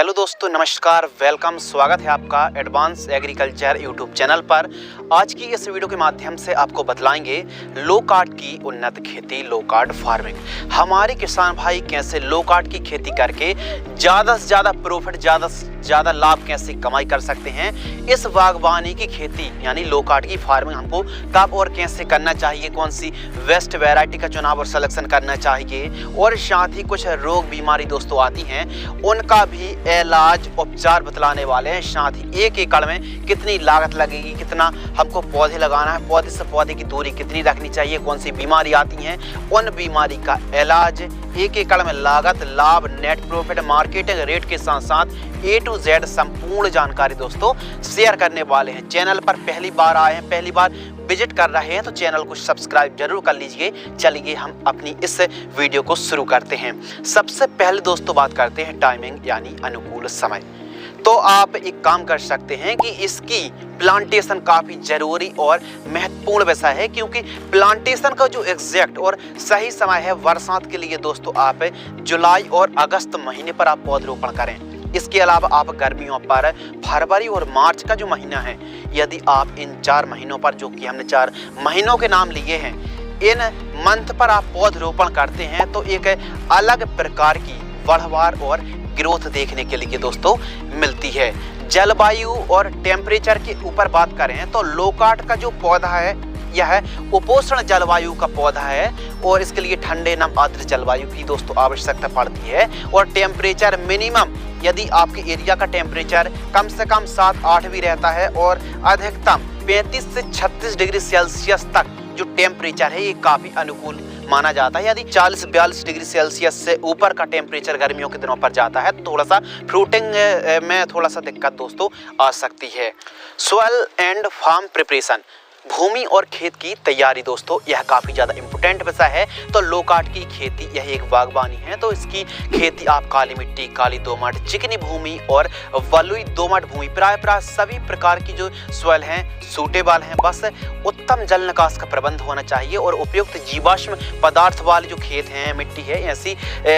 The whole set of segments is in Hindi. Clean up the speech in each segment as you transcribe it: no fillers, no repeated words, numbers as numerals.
हेलो दोस्तों, नमस्कार, वेलकम, स्वागत है आपका एडवांस एग्रीकल्चर यूट्यूब चैनल पर। आज की इस वीडियो के माध्यम से आपको बतलाएंगे लो कार्ड की उन्नत खेती, लो कार्ड फार्मिंग। हमारे किसान भाई कैसे लो कार्ड की खेती करके ज़्यादा से ज़्यादा प्रॉफिट, ज़्यादा से ज़्यादा लाभ कैसे कमाई कर सकते हैं। इस बागवानी की खेती यानी लो कार्ड की फार्मिंग हमको कब और कैसे करना चाहिए, कौन सी बेस्ट वैरायटी का चुनाव और सिलेक्शन करना चाहिए, और साथ ही कुछ रोग बीमारी दोस्तों आती हैं उनका भी इलाज उपचार बतलाने वाले हैं। साथ ही एक एकड़ में कितनी लागत लगेगी, कितना हमको पौधे लगाना है, पौधे से पौधे की दूरी कितनी रखनी चाहिए, कौन सी बीमारी आती हैं, उन बीमारी का इलाज, एक एकड़ में लागत, लाभ, नेट प्रॉफिट, मार्केटिंग रेट के साथ साथ A to Z संपूर्ण जानकारी दोस्तों शेयर करने वाले हैं। चैनल पर पहली बार आए हैं, पहली बार विजिट कर रहे हैं तो चैनल को सब्सक्राइब जरूर कर लीजिए। चलिए हम अपनी इस वीडियो को शुरू करते हैं। सबसे पहले दोस्तों बात करते हैं टाइमिंग यानी अनुकूल समय। तो आप एक काम कर सकते हैं कि इसकी प्लांटेशन काफ़ी ज़रूरी और महत्वपूर्ण विषय है, क्योंकि प्लांटेशन का जो एग्जैक्ट और सही समय है बरसात के लिए दोस्तों आप जुलाई और अगस्त महीने पर आप पौधरोपण करें। इसके अलावा आप गर्मियों पर फरवरी और मार्च का जो महीना है, यदि आप इन 4 महीनों पर, जो कि हमने 4 महीनों के नाम लिए हैं, इन मंथ पर आप पौधरोपण करते हैं तो एक अलग प्रकार की बढ़वार और ग्रोथ देखने के लिए दोस्तों मिलती है। जलवायु और टेम्परेचर के ऊपर बात करें तो लो कार्ड का जो पौधा है यह उपोष्ण जलवायु का पौधा है और इसके लिए ठंडे नम आर्द्र जलवायु की दोस्तों आवश्यकता पड़ती है। और टेम्परेचर मिनिमम, यदि आपके एरिया का टेम्परेचर कम से कम 7-8 भी रहता है और अधिकतम 35 से 36 डिग्री सेल्सियस तक जो टेम्परेचर है ये काफ़ी अनुकूल माना जाता है। यदि 40-42 डिग्री सेल्सियस से ऊपर का टेम्परेचर गर्मियों के दिनों पर जाता है तो थोड़ा सा फ्रूटिंग में थोड़ा सा दिक्कत दोस्तों आ सकती है। सॉइल एंड फार्म प्रिपरेशन, भूमि और खेत की तैयारी दोस्तों यह काफ़ी ज़्यादा इम्पोर्टेंट विषय है। तो लो कार्ड की खेती यह एक बागवानी है, तो इसकी खेती आप काली मिट्टी, काली दोमट, चिकनी भूमि और बलुई दोमट भूमि, प्राय सभी प्रकार की जो सॉइल हैं सूटेबल हैं। बस उत्तम जल निकास का प्रबंध होना चाहिए और उपयुक्त जीवाश्म पदार्थ वाले जो खेत हैं, मिट्टी है, ऐसी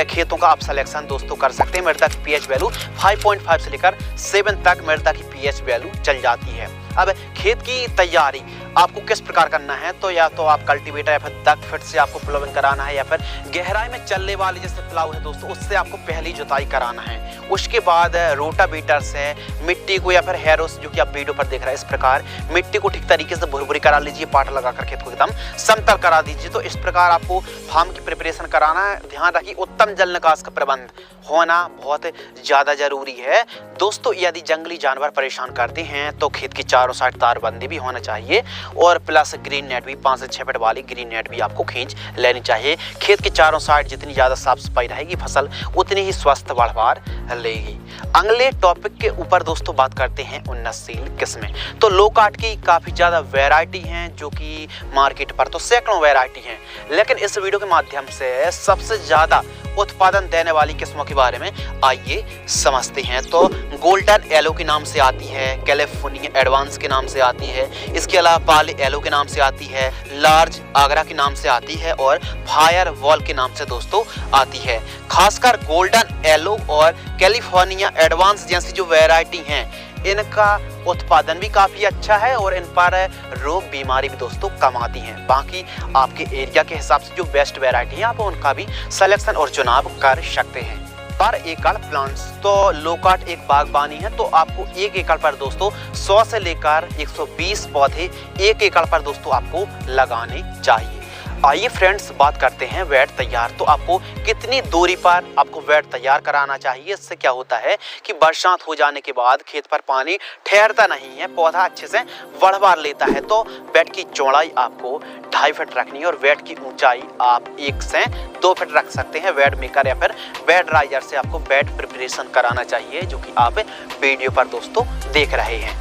खेतों का आप सिलेक्शन दोस्तों कर सकते हैं। मृदा की पीएच वैल्यू 5.5 से लेकर 7 तक मृदा की पीएच वैल्यू चल जाती है। अब खेत की तैयारी आपको किस प्रकार करना है, तो या तो आप कल्टीवेटर या फिर डग फिट से आपको प्लाविंग कराना है, या फिर गहराई में चलने वाले जैसे प्लाव है दोस्तों उससे आपको पहली जुताई कराना है। उसके बाद रोटावेटर से मिट्टी को या फिर हैरोस, जो कि आप वीडियो पर देख रहे हैं, इस प्रकार मिट्टी को ठीक तरीके से भुरभुरी करा लीजिए, पाटा लगाकर खेत को एकदम समतल करा दीजिए। तो इस प्रकार आपको फार्म की प्रिपरेशन कराना है। ध्यान रखिए उत्तम जल निकास का प्रबंध होना बहुत ज़्यादा जरूरी है दोस्तों। यदि जंगली जानवर परेशान करते हैं तो खेत की चारों साइड तारबंदी भी होना चाहिए और प्लस ग्रीन नेट भी 5 से 6 फीट वाली ग्रीन नेट भी आपको खींच लेनी चाहिए। खेत के चारों साइड जितनी ज़्यादा साफ सफाई रहेगी फसल उतनी ही स्वस्थ बढ़वार लेगी। अगले टॉपिक के ऊपर दोस्तों बात करते हैं उन्नतशील किस्में। तो लो कार्ड की काफ़ी ज़्यादा वैरायटी हैं, जो कि मार्केट पर तो सैकड़ों वैरायटी हैं, लेकिन इस वीडियो के माध्यम से सबसे ज़्यादा उत्पादन देने वाली किस्मों के बारे में आइए समझते हैं। तो गोल्डन येलो के नाम से आती है, कैलिफोर्निया एडवांस के नाम से आती है, इसके अलावा पाले येलो के नाम से आती है, लार्ज आगरा के नाम से आती है और फायर वॉल के नाम से दोस्तों आती है। खासकर गोल्डन येलो और कैलिफोर्निया एडवांस जैसी जो वैरायटी हैं इनका उत्पादन भी काफ़ी अच्छा है और इन पर रोग बीमारी भी दोस्तों कम आती हैं। बाकी आपके एरिया के हिसाब से जो बेस्ट वैरायटी है आप उनका भी सिलेक्शन और चुनाव कर सकते हैं। पर एकड़ प्लांट्स, तो लो कार्ड एक बागवानी है, तो आपको एक एकड़ पर दोस्तों 100 से लेकर 120 पौधे एक एकड़ पर दोस्तों आपको लगाने चाहिए। आइए फ्रेंड्स बात करते हैं बेड तैयार। तो आपको कितनी दूरी पर आपको बेड तैयार कराना चाहिए। इससे क्या होता है कि बरसात हो जाने के बाद खेत पर पानी ठहरता नहीं है, पौधा अच्छे से बढ़वार लेता है। तो बेड की चौड़ाई आपको 2.5 फीट रखनी है और बेड की ऊंचाई आप 1 से 2 फीट रख सकते हैं। बेड मेकर या फिर बेड राइजर से आपको बेड प्रिपरेशन कराना चाहिए, जो कि आप वीडियो पर दोस्तों देख रहे हैं।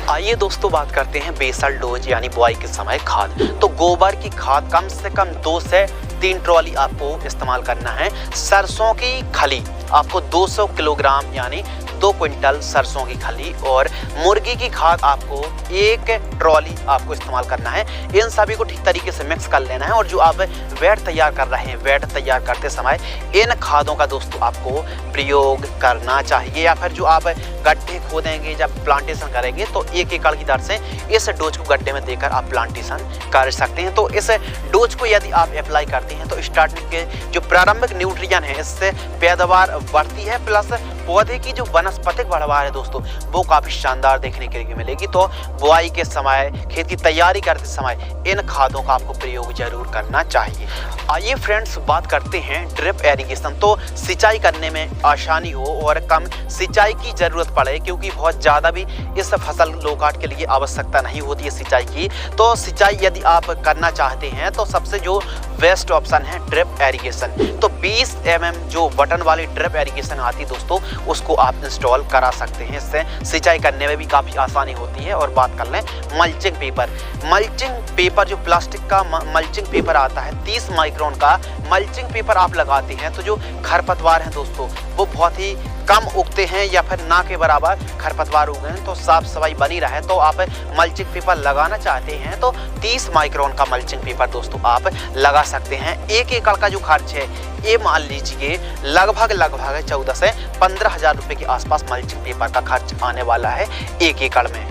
आइए दोस्तों बात करते हैं बेसल डोज यानी बुआई के समय खाद। तो गोबर की खाद कम से कम 2 से 3 ट्रॉली आपको इस्तेमाल करना है। सरसों की खली आपको 200 किलोग्राम यानी 2 क्विंटल सरसों की खली और मुर्गी की खाद आपको 1 ट्रॉली आपको इस्तेमाल करना है। इन सभी को ठीक तरीके से मिक्स कर लेना है और जो आप वेट तैयार कर रहे हैं, वेट तैयार करते समय इन खादों का दोस्तों आपको प्रयोग करना चाहिए। या फिर जो आप गड्ढे खोदेंगे जब प्लांटेशन करेंगे तो 1 एकड़ की दर से इस डोज को गड्ढे में देकर आप प्लांटेशन कर सकते हैं। तो इस डोज को यदि आप अप्लाई करते हैं तो स्टार्टिंग के जो प्रारंभिक न्यूट्रिएंट है इससे पैदावार बढ़ती है, प्लस पौधे की जो वनस्पतिक बढ़वार है दोस्तों वो काफ़ी शानदार देखने के लिए मिलेगी। तो बुआई के समय, खेत की तैयारी करते समय इन खादों का आपको प्रयोग जरूर करना चाहिए। आइए फ्रेंड्स बात करते हैं ड्रिप एरीगेशन। तो सिंचाई करने में आसानी हो और कम सिंचाई की ज़रूरत पड़े, क्योंकि बहुत ज़्यादा भी इस फसल लो कार्ड के लिए आवश्यकता नहीं होती है सिंचाई की। तो सिंचाई यदि आप करना चाहते हैं तो सबसे जो बेस्ट ऑप्शन है ड्रिप एरीगेशन। तो 20 mm जो बटन वाली ड्रिप एरीगेशन आती है दोस्तों उसको आप इंस्टॉल करा सकते हैं। इससे सिंचाई करने में भी काफ़ी आसानी होती है। और बात कर लें मल्चिंग पेपर। मल्चिंग पेपर जो प्लास्टिक का मल्चिंग पेपर आता है 30 माइक्रोन का मल्चिंग पेपर आप लगाते हैं तो जो खरपतवार हैं दोस्तों वो बहुत ही कम उगते हैं या फिर ना के बराबर खरपतवार उगे हैं, तो साफ सफाई बनी रहे। तो आप मल्चिंग पेपर लगाना चाहते हैं तो 30 माइक्रोन का मल्चिंग पेपर दोस्तों आप लगा सकते हैं। 1 एकड़ का जो खर्च है ये मान लीजिए लगभग 14 से 15 हज़ार रुपये के आसपास मल्चिंग पेपर का खर्च आने वाला है 1 एकड़ में।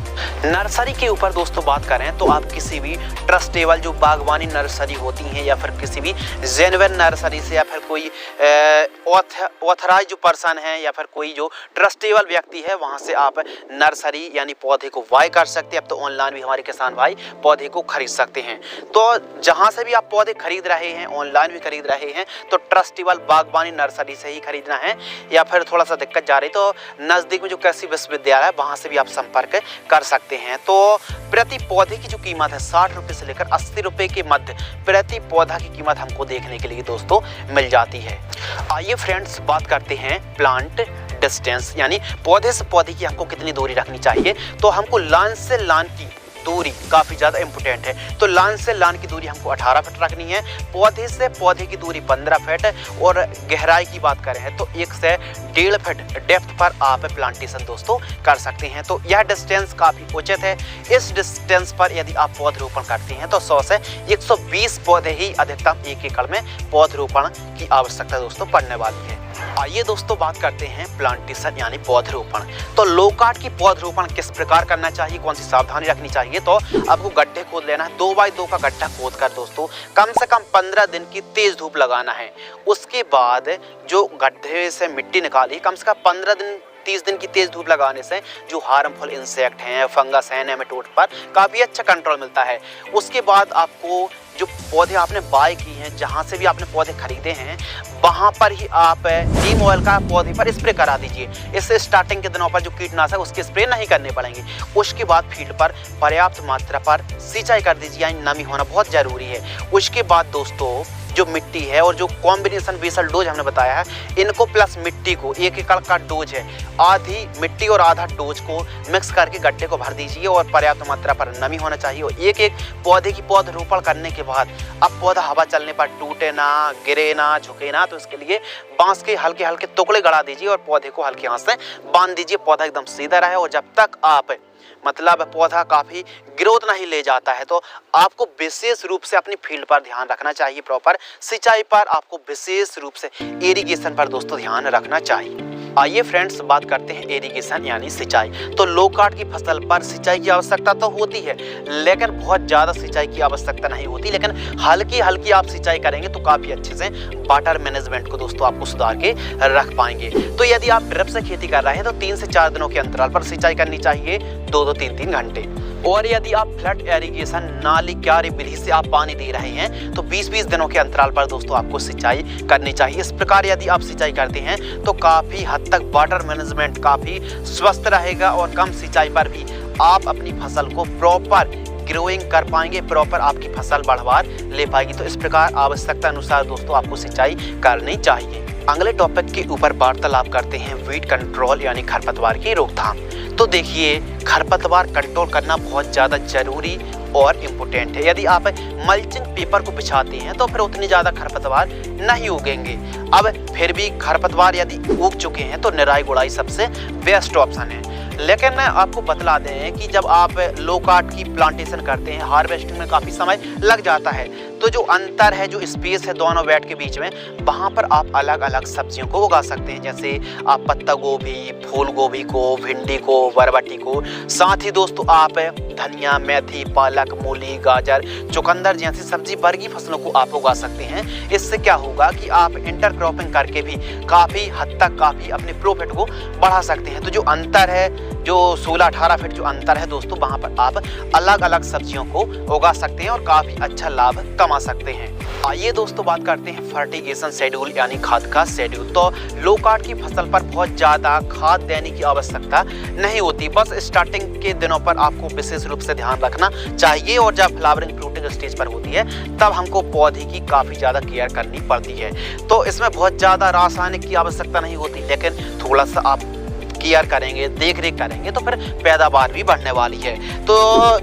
नर्सरी के ऊपर दोस्तों बात करें तो आप किसी भी ट्रस्टेबल जो बागवानी नर्सरी होती हैं या फिर किसी भी जेन्युइन नर्सरी से या फिर कोई ऑथराइज जो पर्सन है या फिर कोई जो ट्रस्टेबल व्यक्ति है वहां से आप नर्सरी यानी पौधे को बाय कर सकते हैं। अब तो ऑनलाइन भी हमारे किसान भाई पौधे को खरीद सकते हैं। तो जहां से भी आप पौधे खरीद रहे हैं, ऑनलाइन भी खरीद रहे हैं, तो ट्रस्टेबल बागवानी नर्सरी से ही खरीदना है। या फिर थोड़ा सा दिक्कत जा रही तो नज़दीक में जो कृषि विश्वविद्यालय है वहाँ से भी आप संपर्क कर सकते हैं। तो प्रति पौधे की जो कीमत है 60 रुपये से लेकर 80 रुपये के मध्य प्रति पौधा की कीमत हमको देखने के लिए दोस्तों मिल जाती है। आइए फ्रेंड्स बात करते हैं प्लांट डिस्टेंस, यानी पौधे से पौधे की हमको कितनी दूरी रखनी चाहिए। तो हमको लान से लान की दूरी काफ़ी ज़्यादा इंपॉर्टेंट है। तो लान से लान की दूरी हमको 18 फीट रखनी है, पौधे से पौधे की दूरी 15 फीट और गहराई की बात करें तो 1 से 1.5 फीट डेप्थ पर आप प्लांटेशन दोस्तों कर सकते हैं। तो यह डिस्टेंस काफ़ी उचित है। इस डिस्टेंस पर यदि आप पौधरोपण करते हैं तो 100 से 120 पौधे ही अधिकतम 1 एकड़ में पौधरोपण की आवश्यकता दोस्तों पड़ने वाली है। आइए दोस्तों बात करते हैं प्लांटेशन यानी पौधरोपण। तो लो कार्ड की पौधरोपण किस प्रकार करना चाहिए, कौन सी सावधानी रखनी चाहिए। तो आपको गड्ढे खोद लेना है, 2 बाई 2 का गड्ढा खोद कर दोस्तों कम से कम 15 दिन की तेज धूप लगाना है। उसके बाद जो गड्ढे से मिट्टी निकाली कम से कम 15 दिन 30 दिन की तेज धूप लगाने से जो हार्मफुल इंसेक्ट हैं, फंगस हैं, नेमेटोड पर काफ़ी अच्छा कंट्रोल मिलता है। उसके बाद आपको जो पौधे आपने बाय की हैं, जहाँ से भी आपने पौधे खरीदे हैं वहाँ पर ही आप नीम ऑयल का पौधे पर स्प्रे करा दीजिए। इससे स्टार्टिंग के दिनों पर जो कीटनाशक उसके स्प्रे नहीं करने पड़ेंगे। उसके बाद फील्ड पर पर्याप्त मात्रा पर सिंचाई कर दीजिए, यानी नमी होना बहुत ज़रूरी है। उसके बाद दोस्तों जो मिट्टी है और जो कॉम्बिनेशन बेसल डोज हमने बताया है इनको प्लस मिट्टी को 1 एकड़ का डोज है, आधी मिट्टी और आधा डोज को मिक्स करके गड्ढे को भर दीजिए और पर्याप्त मात्रा पर नमी होना चाहिए। और एक पौधे की पौधरोपण करने के बाद अब पौधा हवा चलने पर टूटे ना, गिरे ना, झुके ना, तो इसके लिए बांस के हल्के हल्के टुकड़े गड़ा दीजिए और पौधे को हल्के हाथ से बांध दीजिए, पौधा एकदम सीधा रहे। और जब तक आप मतलब पौधा काफ़ी ग्रोथ नहीं ले जाता है तो आपको विशेष रूप से अपनी फील्ड पर ध्यान रखना चाहिए। प्रॉपर सिंचाई पर आपको विशेष रूप से इरिगेशन पर दोस्तों ध्यान रखना चाहिए। आइए फ्रेंड्स बात करते हैं इरिगेशन यानी सिंचाई। तो लो कार्ड की फसल पर सिंचाई की आवश्यकता तो होती है, लेकिन बहुत ज़्यादा सिंचाई की आवश्यकता नहीं होती। लेकिन हल्की हल्की आप सिंचाई करेंगे तो काफ़ी अच्छे से वाटर मैनेजमेंट को दोस्तों आपको सुधार के रख पाएंगे। तो यदि आप ड्रिप से खेती कर रहे हैं तो 3 से 4 दिनों के अंतराल पर सिंचाई करनी चाहिए, 2-3 घंटे। और यदि आप फ्लड एरीगेशन नाली क्यारी विधि से आप पानी दे रहे हैं तो 20-20 दिनों के अंतराल पर दोस्तों आपको सिंचाई करनी चाहिए। इस प्रकार यदि आप सिंचाई करते हैं तो काफ़ी हद तक वाटर मैनेजमेंट काफ़ी स्वस्थ रहेगा और कम सिंचाई पर भी आप अपनी फसल को प्रॉपर ग्रोइंग कर पाएंगे, प्रॉपर आपकी फसल बढ़वार ले पाएगी। तो इस प्रकार आवश्यकता अनुसार दोस्तों आपको सिंचाई करनी चाहिए। अगले टॉपिक के ऊपर वार्तालाप करते हैं वीड कंट्रोल यानी खरपतवार की रोकथाम। तो देखिए खरपतवार कंट्रोल करना बहुत ज़्यादा जरूरी और इम्पोर्टेंट है। यदि आप मल्चिंग पेपर को बिछाते हैं तो फिर उतनी ज़्यादा खरपतवार नहीं उगेंगे। अब फिर भी खरपतवार यदि उग चुके हैं तो निराई गुड़ाई सबसे बेस्ट ऑप्शन है। लेकिन आपको बतला दें कि जब आप लो कार्ट की प्लांटेशन करते हैं, हार्वेस्टिंग में काफ़ी समय लग जाता है, तो जो अंतर है, जो स्पेस है दोनों बेड के बीच में, वहाँ पर आप अलग अलग सब्जियों को उगा सकते हैं। जैसे आप पत्ता गोभी, फूल गोभी को, भिंडी को, बरबटी को, साथ ही दोस्तों आप धनिया, मेथी, पालक, मूली, गाजर, चुकंदर जैसी सब्जी वर्गीय फसलों को आप उगा सकते हैं। इससे क्या होगा कि आप इंटरक्रॉपिंग करके भी काफ़ी हद तक काफ़ी अपने प्रॉफिट को बढ़ा सकते हैं। तो जो अंतर है, जो 16-18 फीट जो अंतर है दोस्तों, वहाँ पर आप अलग अलग सब्जियों को उगा सकते हैं और काफ़ी अच्छा लाभ कमा सकते हैं। आइए दोस्तों बात करते हैं फर्टिगेशन शेड्यूल यानी खाद का शेड्यूल। तो लो कार्ट की फसल पर बहुत ज़्यादा खाद देने की आवश्यकता नहीं होती, बस स्टार्टिंग के दिनों पर आपको विशेष रूप से ध्यान रखना चाहिए और जब फ्लावरिंग फ्रूटिंग स्टेज पर होती है तब हमको पौधे की काफ़ी ज़्यादा केयर करनी पड़ती है। तो इसमें बहुत ज़्यादा रासायनिक की आवश्यकता नहीं होती, लेकिन थोड़ा सा आप केयर करेंगे, देख रेख करेंगे तो फिर पैदावार भी बढ़ने वाली है। तो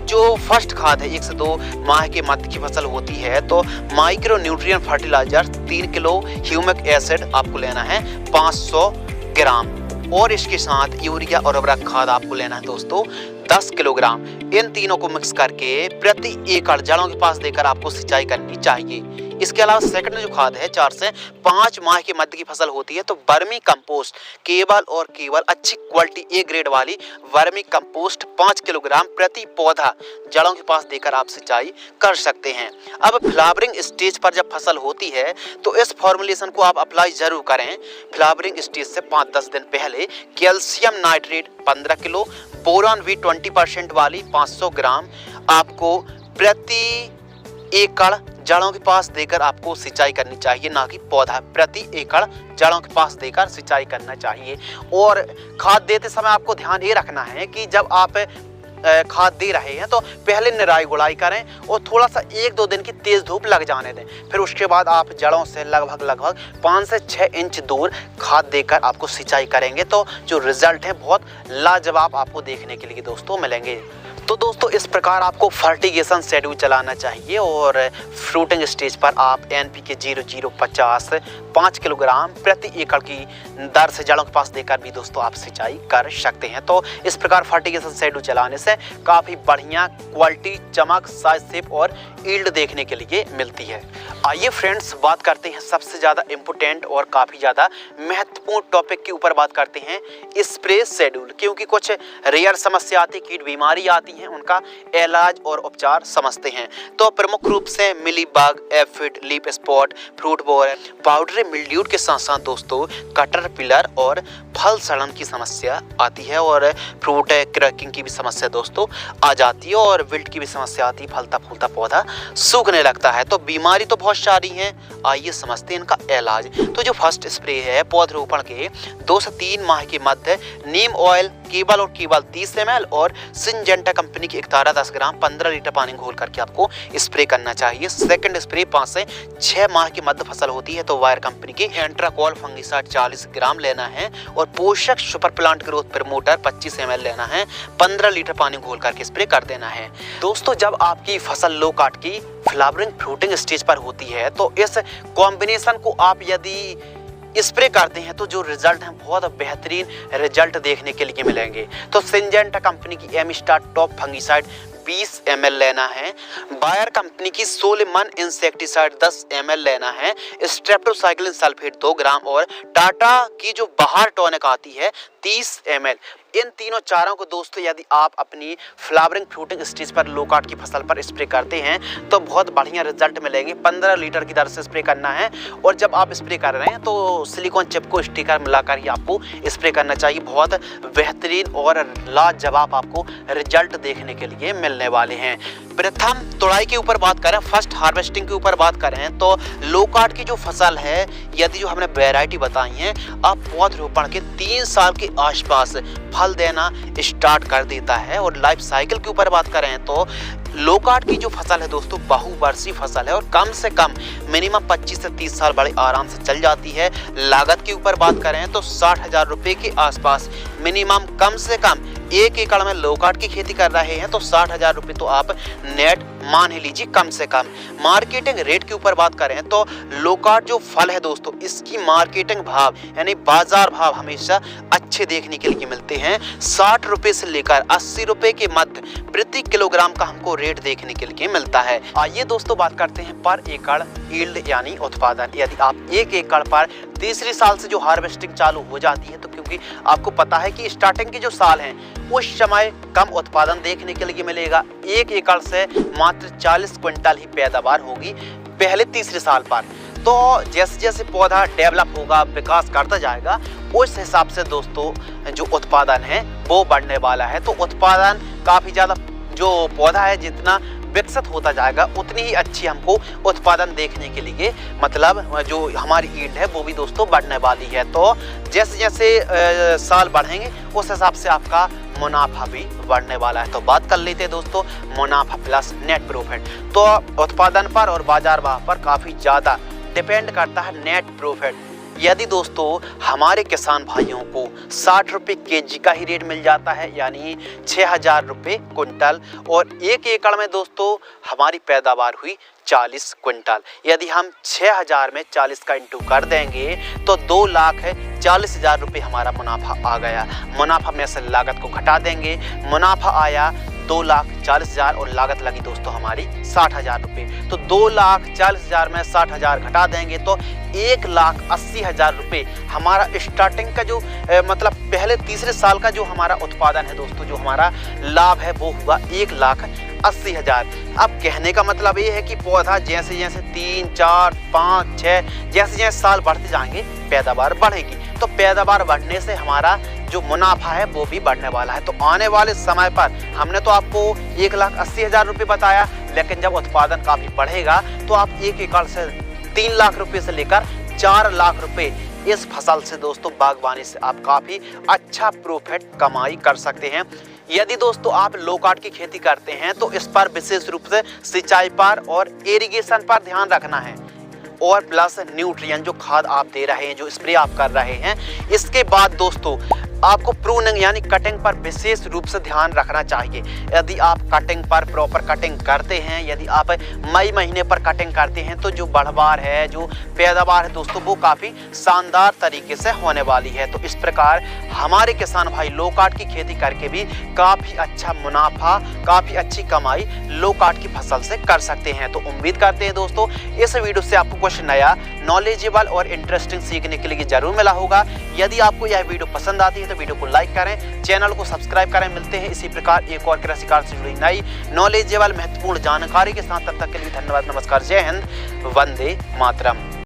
जो फर्स्ट खाद है 1 से 2 माह के मध्य की फसल होती है, तो micro nutrient fertiliser 3 kilo, humic acid आपको लेना है 500 ग्राम और इसके साथ यूरिया और उर्वरक खाद आपको लेना है दोस्तों 10 किलोग्राम। इन तीनों को मिक्स करके प्रति एकड़ जड़ों के पास देकर आपको सिंचाई करनी चाहिए। इसके अलावा सेकंड जो खाद है 4 से 5 माह के मध्य की फसल होती है, तो वर्मी कंपोस्ट केवल और केवल अच्छी क्वालिटी ए ग्रेड वाली वर्मी कंपोस्ट 5 किलोग्राम प्रति पौधा जड़ों के पास देकर आप सिंचाई कर सकते हैं। अब फ्लावरिंग स्टेज पर जब फसल होती है तो इस फॉर्मुलेशन को आप अप्लाई जरूर करें। फ्लावरिंग स्टेज से 5-10 दिन पहले कैल्शियम नाइट्रेट 15 किलो, बोरॉन भी 20% वाली 500 ग्राम आपको प्रति एकड़ जड़ों के पास देकर आपको सिंचाई करनी चाहिए, ना कि पौधा प्रति एकड़ जड़ों के पास देकर सिंचाई करना चाहिए। और खाद देते समय आपको ध्यान ये रखना है कि जब आप खाद दे रहे हैं तो पहले निराई गुड़ाई करें और थोड़ा सा 1-2 दिन की तेज धूप लग जाने दें। फिर उसके बाद आप जड़ों से लगभग 5 से 6 इंच दूर खाद देकर आपको सिंचाई करेंगे तो जो रिजल्ट है बहुत लाजवाब आपको देखने के लिए दोस्तों मिलेंगे। तो दोस्तों इस प्रकार आपको फर्टिगेशन शेड्यूल चलाना चाहिए और फ्रूटिंग स्टेज पर आप NPK 0050 5 किलोग्राम प्रति एकड़ की दर से जड़ों के पास देकर भी दोस्तों आप सिंचाई कर सकते हैं। तो इस प्रकार फर्टिगेशन शेड्यूल चलाने से काफ़ी बढ़िया क्वालिटी, चमक, साइज, शेप और ईल्ड देखने के लिए मिलती है। आइए फ्रेंड्स बात करते हैं सबसे ज़्यादा इम्पोर्टेंट और काफ़ी ज़्यादा महत्वपूर्ण टॉपिक के ऊपर बात करते हैं स्प्रे शेड्यूल, क्योंकि कुछ रेयर समस्या आती, कीट बीमारी आती हैं, उनका इलाज और उपचार समझते हैं। तो प्रमुख रूप से mealybug, aphid, leaf spot, fruit borer, powdery mildew के साथ साथ दोस्तों कैटरपिलर और फल सड़न की समस्या आती है और फ्रूट क्रैकिंग की भी समस्या दोस्तों आ जाती है और विल्ट की भी समस्या आती है, फलता फूलता पौधा सूखने लगता है। तो बीमारी तो बहुत सारी हैं, आइए समझते हैं इनका इलाज। तो जो फर्स्ट स्प्रे है पौधरोपण के 2 से 3 माह के मध्य नीम ऑयल केवल और केवल 30 ml और सिंजेंटा कंपनी की 10 ग्राम 15 लीटर पानी घोल करके आपको स्प्रे करना चाहिए। सेकंड स्प्रे 5 से 6 माह की मध्य फसल होती है तो वायर कंपनी की एंट्राकॉल फंगिसाइड 40 ग्राम लेना है और पोषक super plant growth promoter 25 ml लेना है, 15 लीटर पानी घोल करके स्प्रे कर देना है। दोस्तों जब आपकी फसल लो कार्ट की फ्लावरिंग फ्रूटिंग स्टेज पर होती है तो इस कॉम्बिनेशन को आप यदि स्प्रे करते हैं तो जो रिजल्ट हैं बहुत बेहतरीन रिजल्ट देखने के लिए मिलेंगे। तो सिंजेंटा कंपनी की एमिस्टार टॉप फंगिसाइड 20 ml लेना है, बायर कंपनी की सोलेमन इंसेक्टिसाइड 10 ml लेना है, स्ट्रेप्टोसाइक्लिन सल्फेट 2 ग्राम और टाटा की जो बाहर टॉनिक आती है 30 ml। इन तीनों चारों को दोस्तों यदि आप अपनी फ्लावरिंग फ्रूटिंग स्टेज पर लो कार्ट की फसल पर स्प्रे करते हैं तो बहुत बढ़िया रिजल्ट मिलेंगे। 15 लीटर की दर से स्प्रे करना है और जब आप स्प्रे कर रहे हैं तो सिलिकॉन चिप को स्टिकर मिलाकर ही आपको स्प्रे करना चाहिए। बहुत बेहतरीन और लाजवाब आपको रिजल्ट देखने के लिए मिलने वाले हैं। प्रथम तुड़ाई के ऊपर बात करें, फर्स्ट हार्वेस्टिंग के ऊपर बात करें तो लो कार्ट की जो फसल है यदि जो हमने वैरायटी बताई हैं आप पौधरोपण के 3 साल के आसपास फल देना स्टार्ट कर देता है। और लाइफ साइकिल के ऊपर बात करें तो लो कार्ट की जो फसल है दोस्तों बहुवर्षीय फसल है और कम से कम मिनिमम 25 से 30 साल बड़े आराम से चल जाती है। लागत के ऊपर बात करें तो 60,000 रुपये के आसपास मिनिमम कम से कम 1 एकड़ में लो कार्ड की खेती कर रहे हैं तो 60,000 रुपये तो आप नेट मान ही लीजिए कम से कम। मार्केटिंग रेट के ऊपर बात करें तो लो कार्ड जो फल है दोस्तों, इसकी मार्केटिंग भाव यानी बाजार भाव हमेशा अच्छे देखने के लिए मिलते हैं। 60 रुपये से लेकर 80 रुपये के मध्य प्रति किलोग्राम का हमको रेट देखने के लिए मिलता है। आइए दोस्तों बात करते हैं पर एकड़ यील्ड यानी उत्पादन। यदि आप 1 एकड़ पर तीसरी साल से जो हार्वेस्टिंग चालू हो जाती है, तो क्योंकि आपको पता है कि स्टार्टिंग के जो साल हैं उस समय कम उत्पादन देखने के लिए मिलेगा। 1 एकड़ से मात्र 40 क्विंटल ही पैदावार होगी पहले तीसरे साल पर। तो जैसे जैसे पौधा डेवलप होगा, विकास करता जाएगा, उस हिसाब से दोस्तों जो उत्पादन है वो बढ़ने वाला है। तो उत्पादन काफ़ी ज़्यादा जो पौधा है जितना विकसित होता जाएगा उतनी ही अच्छी हमको उत्पादन देखने के लिए मतलब जो हमारी ईल्ड है वो भी दोस्तों बढ़ने वाली है। तो जैसे जैसे साल बढ़ेंगे उस हिसाब से आपका मुनाफा भी बढ़ने वाला है। तो बात कर लेते हैं दोस्तों मुनाफा प्लस नेट प्रॉफिट। तो उत्पादन पर और बाजार भाव पर काफ़ी ज़्यादा डिपेंड करता है नेट प्रॉफिट। यदि दोस्तों हमारे किसान भाइयों को 60 रुपये केजी का ही रेट मिल जाता है यानी 6,000 रुपये कुंटल, और 1 एकड़ में दोस्तों हमारी पैदावार हुई 40 क्विंटल, यदि हम 6,000 में 40 का इंटू कर देंगे तो 2,40,000 रुपये हमारा मुनाफा आ गया। मुनाफा में से लागत को घटा देंगे, मुनाफा आया 2,40,000 और लागत लगी दोस्तों हमारी 60,000 रुपये। तो 2,40,000 में 60,000 घटा देंगे तो 1,80,000 रुपये हमारा स्टार्टिंग का जो मतलब पहले तीसरे साल का जो हमारा उत्पादन है दोस्तों, जो हमारा लाभ है वो हुआ 1,80,000। अब कहने का मतलब ये है कि पौधा जैसे जैसे 3, 4, 5, 6 जैसे जैसे साल बढ़ते जाएंगे पैदावार बढ़ेगी। तो पैदावार बढ़ने से हमारा जो मुनाफा है वो भी बढ़ने वाला है। तो आने वाले समय पर हमने तो आपको 1,80,000 रुपये बताया, लेकिन जब उत्पादन काफ़ी बढ़ेगा तो आप 1 एकड़ से 3 लाख रुपये से लेकर 4 लाख रुपये इस फसल से दोस्तों बागवानी से आप काफ़ी अच्छा प्रॉफिट कमाई कर सकते हैं। यदि दोस्तों आप लो कार्ड की खेती करते हैं तो इस पर विशेष रूप से सिंचाई पर और इरिगेशन पर ध्यान रखना है, और प्लस न्यूट्रिएंट जो खाद आप दे रहे हैं, जो स्प्रे आप कर रहे हैं। इसके बाद दोस्तों आपको प्रूनिंग यानी कटिंग पर विशेष रूप से ध्यान रखना चाहिए। यदि आप कटिंग पर प्रॉपर कटिंग करते हैं, यदि आप मई महीने पर कटिंग करते हैं तो जो बढ़वार है, जो पैदावार है दोस्तों वो काफ़ी शानदार तरीके से होने वाली है। तो इस प्रकार हमारे किसान भाई लो कार्ड की खेती करके भी काफ़ी अच्छा मुनाफा, काफ़ी अच्छी कमाई लो कार्ड की फसल से कर सकते हैं। तो उम्मीद करते हैं दोस्तों इस वीडियो से आपको कुछ नया, नॉलेजेबल और इंटरेस्टिंग सीखने के लिए जरूर मिला होगा। यदि आपको यह वीडियो पसंद आती है तो वीडियो को लाइक करें, चैनल को सब्सक्राइब करें। मिलते हैं इसी प्रकार एक और कृषि कार्य से जुड़ी नई नॉलेजेबल महत्वपूर्ण जानकारी के साथ। तब तक के लिए धन्यवाद, नमस्कार, जय हिंद, वंदे मातरम।